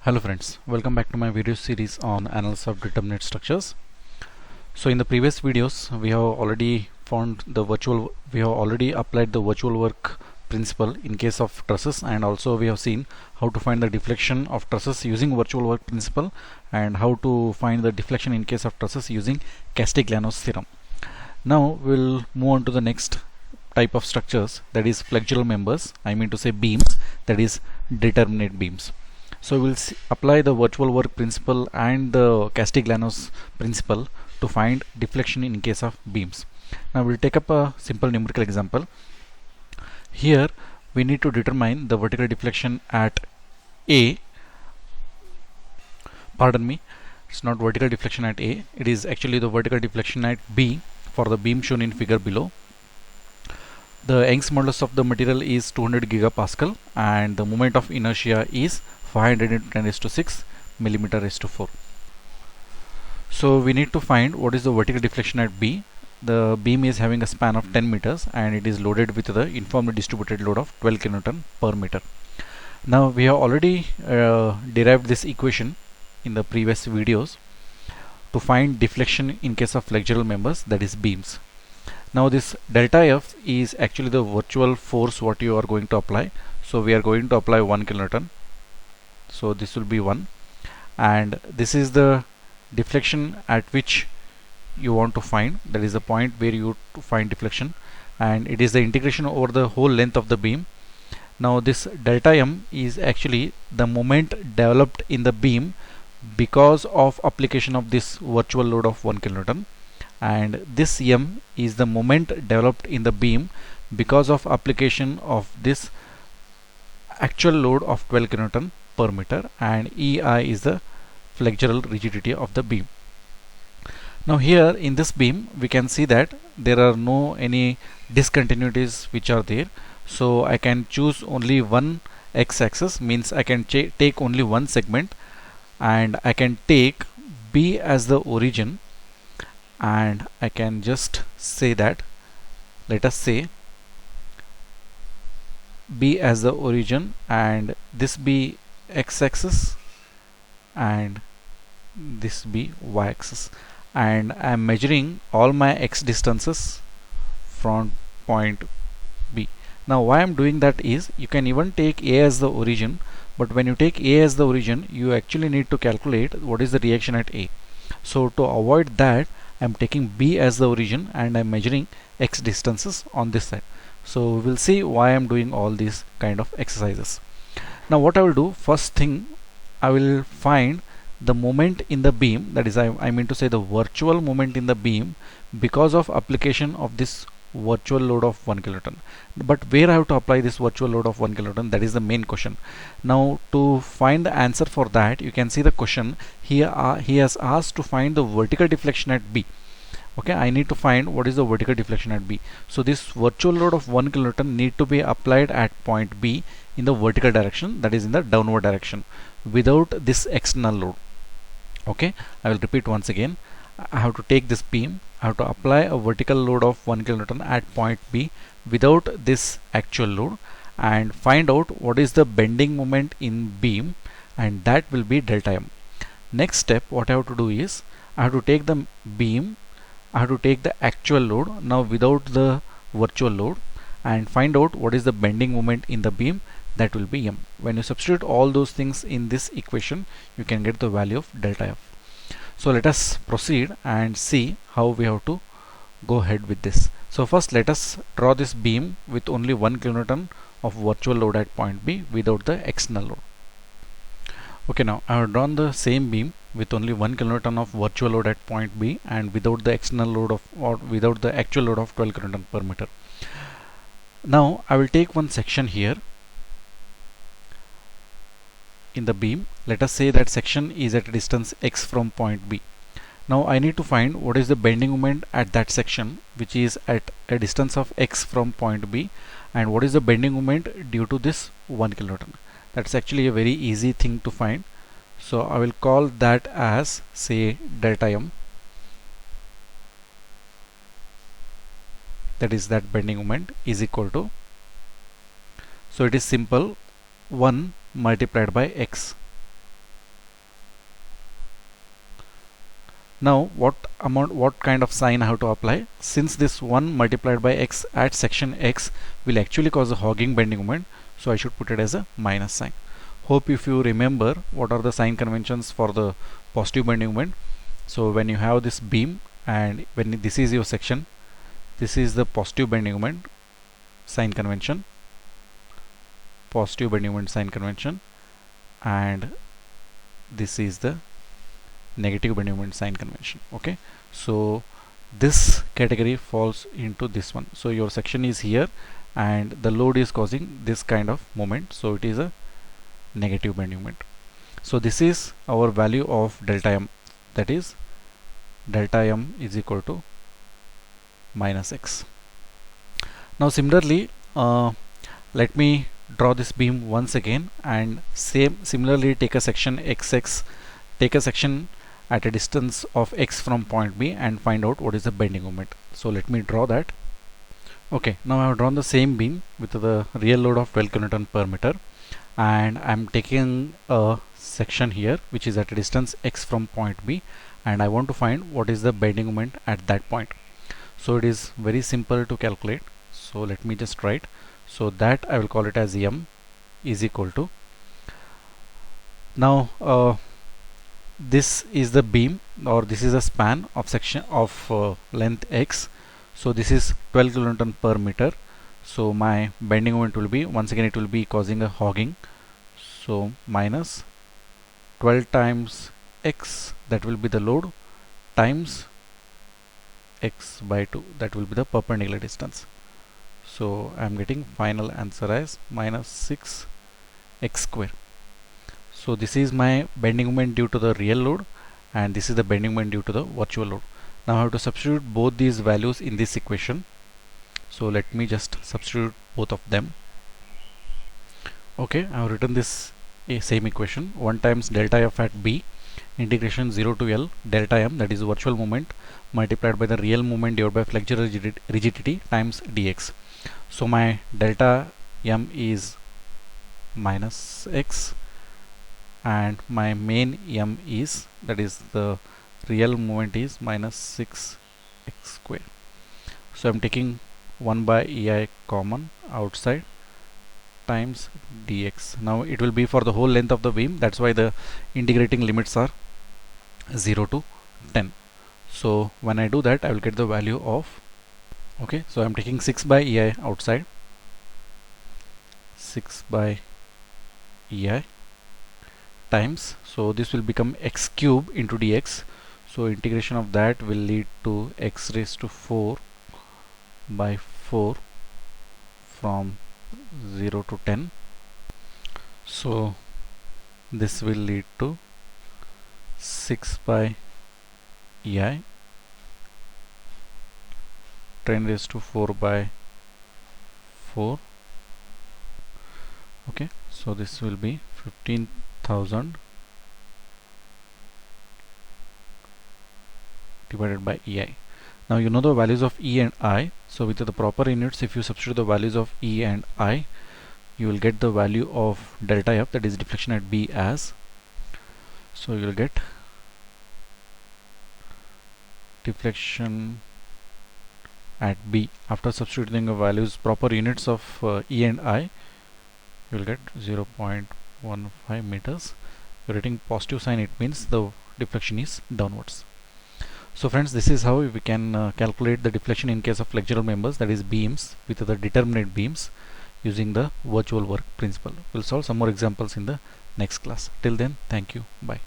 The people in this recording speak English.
Hello friends, welcome back to my video series on analysis of determinate structures. So in the previous videos we have already applied the virtual work principle in case of trusses, and also we have seen how to find the deflection of trusses using virtual work principle and how to find the deflection in case of trusses using Castigliano's theorem. Now we'll move on to the next type of structures, that is flexural members, I mean to say beams, that is determinate beams. So we'll apply the virtual work principle and the Castigliano's principle to find deflection in case of beams. Now we'll take up a simple numerical example. Here we need to determine the vertical deflection at A. Pardon me, it's not vertical deflection at A, it is actually the vertical deflection at B for the beam shown in figure below. The Young's modulus of the material is 200 gigapascal and the moment of inertia is 500 into 10 raised to 6 millimeter raised to 4. So we need to find what is the vertical deflection at B. The beam is having a span of 10 meters and it is loaded with the uniformly distributed load of 12 kN per meter. Now we have already derived this equation in the previous videos to find deflection in case of flexural members, that is beams. Now this delta F is actually the virtual force what you are going to apply. So we are going to apply 1 kilonewton. So this will be 1, and this is the deflection at which you want to find, that is the point where you find deflection, and it is the integration over the whole length of the beam. Now this delta M is actually the moment developed in the beam because of application of this virtual load of 1 kilonewton, and this M is the moment developed in the beam because of application of this actual load of 12 kilonewton per meter, and EI is the flexural rigidity of the beam. Now here in this beam we can see that there are no any discontinuities which are there, so I can choose only one x-axis, means I can take only one segment, and I can take B as the origin, and I can just say that, let us say B as the origin and this be x-axis and this be y-axis, and I am measuring all my x distances from point B. Now why I am doing that is, you can even take A as the origin, but when you take A as the origin you actually need to calculate what is the reaction at A. So to avoid that I am taking B as the origin and I am measuring x distances on this side. So we will see why I am doing all these kind of exercises. Now what I will do, first thing I will find the moment in the beam, that is I mean to say the virtual moment in the beam because of application of this virtual load of 1 kilonewton. But where I have to apply this virtual load of 1 kilonewton, that is the main question. Now to find the answer for that, you can see the question here, he has asked to find the vertical deflection at B. Okay, I need to find what is the vertical deflection at B. So this virtual load of 1 kilonewton need to be applied at point B in the vertical direction, that is in the downward direction, without this external load. Okay, I will repeat once again. I have to take this beam, I have to apply a vertical load of 1 kilonewton at point B without this actual load, and find out what is the bending moment in beam, and that will be delta M. Next step what I have to do is, I have to take the beam, I have to take the actual load now without the virtual load, and find out what is the bending moment in the beam, that will be M. When you substitute all those things in this equation, you can get the value of delta F. So let us proceed and see how we have to go ahead with this. So first let us draw this beam with only 1 kilonewton of virtual load at point B without the external load. Okay, now I have drawn the same beam with only 1 kilonewton of virtual load at point B and without the external load of, or without the actual load of 12 kilonewton per meter. Now I will take one section here in the beam. Let us say that section is at a distance x from point B. Now I need to find what is the bending moment at that section which is at a distance of x from point B, and what is the bending moment due to this 1 kilonewton. That's actually a very easy thing to find. So I will call that as, say, delta M, that is that bending moment is equal to, so it is simple, 1 multiplied by x. Now what kind of sign I have to apply? Since this 1 multiplied by x at section x will actually cause a hogging bending moment, so I should put it as a minus sign. Hope if you remember what are the sign conventions for the positive bending moment. So when you have this beam and when this is your section, this is the positive bending moment sign convention, positive bending moment sign convention, and this is the negative bending moment sign convention. Okay, so this category falls into this one. So your section is here and the load is causing this kind of moment, so it is a negative bending moment. So this is our value of delta m, that is delta m is equal to minus x. Now similarly, let me draw this beam once again and similarly take a section xx, take a section at a distance of x from point B and find out what is the bending moment. So let me draw that. Okay, now I have drawn the same beam with the real load of 12 kN per meter, and I'm taking a section here which is at a distance x from point B, and I want to find what is the bending moment at that point. So it is very simple to calculate. So let me just write. So that I will call it as m is equal to, now this is the beam, or this is a span of section of length x. So this is 12 kilonewton per meter. So my bending moment will be, once again it will be causing a hogging, so minus 12 times x, that will be the load, times x by 2, that will be the perpendicular distance. So I am getting final answer as minus 6 x square. So this is my bending moment due to the real load, and this is the bending moment due to the virtual load. Now I have to substitute both these values in this equation. So let me just substitute both of them. Okay, I have written this same equation. 1 times delta f at B, integration 0 to L delta m, that is virtual moment, multiplied by the real moment divided by flexural rigidity times dx. So my delta m is minus x, and my main m is, that is the real moment, is minus 6 x square. So I'm taking 1 by ei common outside times dx. Now it will be for the whole length of the beam, that's why the integrating limits are 0 to 10. So when I do that, I will get the value of, okay, so I'm taking 6 by ei outside, 6 by ei times, so this will become x cube into dx. So integration of that will lead to x raised to 4 by 4 from 0 to 10. So this will lead to 6 by ei 10 raised to 4 by 4. Okay, so this will be 15,000 divided by ei. Now you know the values of E and I, so with the proper units, if you substitute the values of E and I, you will get the value of delta f, that is deflection at B, as, so you will get deflection at B after substituting the values, proper units of E and I, you will get 0.15 meters. You're getting positive sign, it means the deflection is downwards. So friends, this is how we can calculate the deflection in case of flexural members, that is beams, with the determinate beams using the virtual work principle. We'll solve some more examples in the next class. Till then, thank you. Bye.